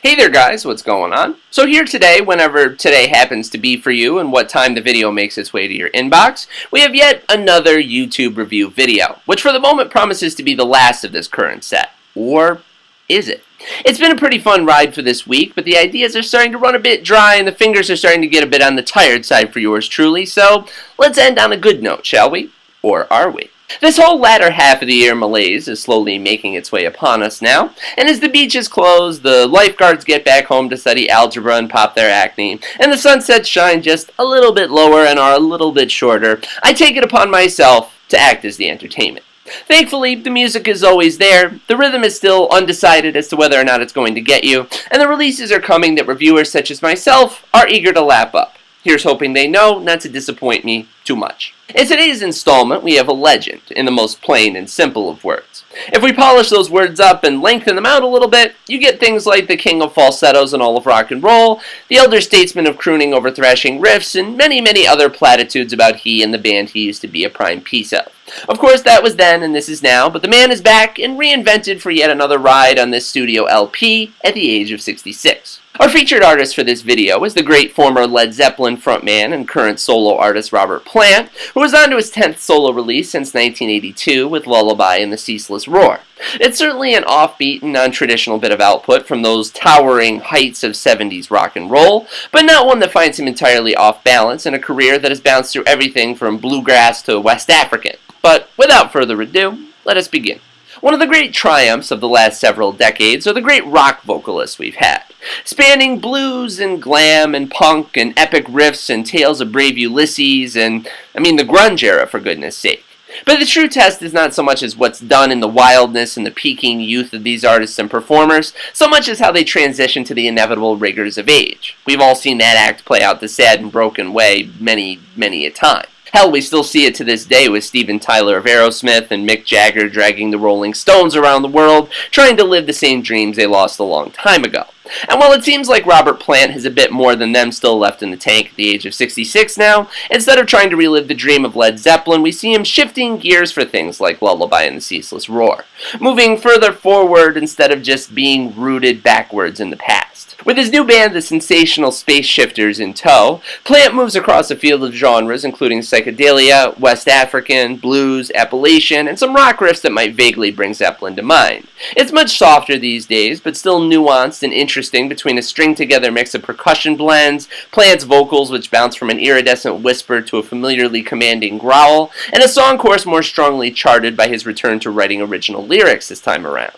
Hey there guys, what's going on? So here today, whenever today happens to be for you and what time the video makes its way to your inbox, we have yet another YouTube review video, which for the moment promises to be the last of this current set. Or is it? It's been a pretty fun ride for this week, but the ideas are starting to run a bit dry and the fingers are starting to get a bit on the tired side for yours truly, so let's end on a good note, shall we? Or are we? This whole latter half of the year malaise is slowly making its way upon us now, and as the beaches close, the lifeguards get back home to study algebra and pop their acne, and the sunsets shine just a little bit lower and are a little bit shorter, I take it upon myself to act as the entertainment. Thankfully, the music is always there, the rhythm is still undecided as to whether or not it's going to get you, and the releases are coming that reviewers such as myself are eager to lap up. Here's hoping they know not to disappoint me too much. In today's installment, we have a legend in the most plain and simple of words. If we polish those words up and lengthen them out a little bit, you get things like the king of falsettos in all of rock and roll, the elder statesman of crooning over thrashing riffs, and many, many other platitudes about he and the band he used to be a prime piece of. Of course, that was then and this is now, but the man is back and reinvented for yet another ride on this studio LP at the age of 66. Our featured artist for this video is the great former Led Zeppelin frontman and current solo artist Robert Plant, who was on to his 10th solo release since 1982 with Lullaby and the Ceaseless Roar. It's certainly an offbeat and non-traditional bit of output from those towering heights of 70s rock and roll, but not one that finds him entirely off balance in a career that has bounced through everything from bluegrass to West African. But without further ado, let us begin. One of the great triumphs of the last several decades are the great rock vocalists we've had, spanning blues and glam and punk and epic riffs and tales of brave Ulysses and, the grunge era for goodness sake. But the true test is not so much as what's done in the wildness and the peaking youth of these artists and performers, so much as how they transition to the inevitable rigors of age. We've all seen that act play out the sad and broken way many, many a time. Hell, we still see it to this day with Steven Tyler of Aerosmith and Mick Jagger dragging the Rolling Stones around the world, trying to live the same dreams they lost a long time ago. And while it seems like Robert Plant has a bit more than them still left in the tank at the age of 66 now, instead of trying to relive the dream of Led Zeppelin, we see him shifting gears for things like Lullaby and the Ceaseless Roar, moving further forward instead of just being rooted backwards in the past. With his new band, the Sensational Space Shifters, in tow, Plant moves across a field of genres including psychedelia, West African, blues, Appalachian, and some rock riffs that might vaguely bring Zeppelin to mind. It's much softer these days, but still nuanced and interesting between a string-together mix of percussion blends, Plant's vocals which bounce from an iridescent whisper to a familiarly commanding growl, and a song chorus more strongly charted by his return to writing original lyrics this time around.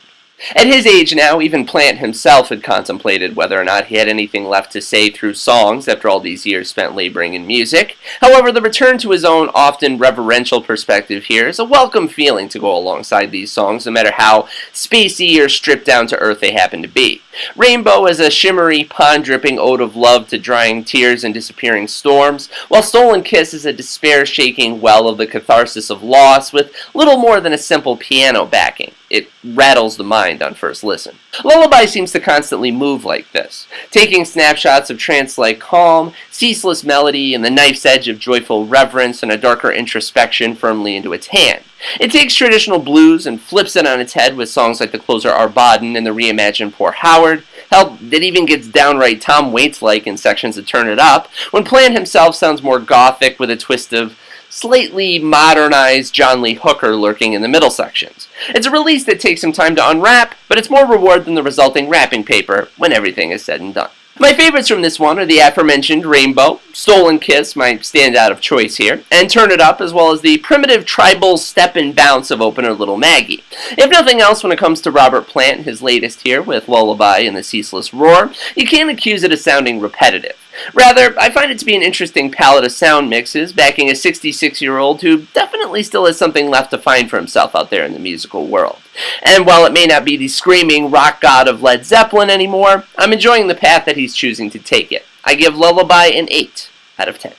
At his age now, even Plant himself had contemplated whether or not he had anything left to say through songs after all these years spent laboring in music. However, the return to his own often reverential perspective here is a welcome feeling to go alongside these songs, no matter how spacey or stripped down to earth they happen to be. Rainbow is a shimmery, pond-dripping ode of love to drying tears and disappearing storms, while Stolen Kiss is a despair-shaking well of the catharsis of loss with little more than a simple piano backing. It rattles the mind on first listen. Lullaby seems to constantly move like this, taking snapshots of trance-like calm, ceaseless melody, and the knife's edge of joyful reverence and a darker introspection firmly into its hand. It takes traditional blues and flips it on its head with songs like the closer Arbaden and the reimagined Poor Howard. Hell, it even gets downright Tom Waits-like in sections of Turn It Up, when Plant himself sounds more gothic with a twist of slightly modernized John Lee Hooker lurking in the middle sections. It's a release that takes some time to unwrap, but it's more reward than the resulting wrapping paper when everything is said and done. My favorites from this one are the aforementioned Rainbow, Stolen Kiss, my standout of choice here, and Turn It Up, as well as the primitive tribal step and bounce of opener Little Maggie. If nothing else, when it comes to Robert Plant, his latest here with Lullaby and the Ceaseless Roar, you can't accuse it of sounding repetitive. Rather, I find it to be an interesting palette of sound mixes, backing a 66-year-old who definitely still has something left to find for himself out there in the musical world. And while it may not be the screaming rock god of Led Zeppelin anymore, I'm enjoying the path that he's choosing to take it. I give Lullaby an 8 out of 10.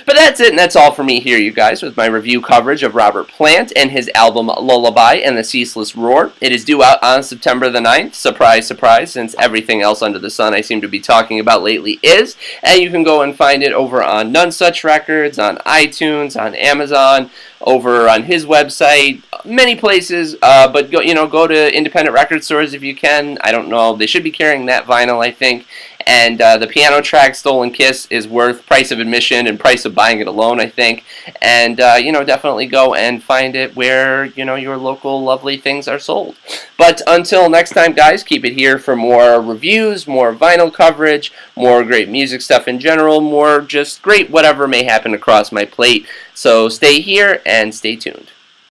But that's it, and that's all for me here, you guys, with my review coverage of Robert Plant and his album Lullaby and the Ceaseless Roar. It is due out on September the 9th. Surprise, surprise, since everything else under the sun I seem to be talking about lately is. And you can go and find it over on None Such Records, on iTunes, on Amazon, over on his website, many places, but go to independent record stores if you can. I don't know, they should be carrying that vinyl, I think. And the piano track Stolen Kiss is worth price of admission and price of buying it alone, I think. And definitely go and find it where your local lovely things are sold. But until next time, guys, keep it here for more reviews, more vinyl coverage, more great music stuff in general, more just great whatever may happen across my plate. So stay here and stay tuned.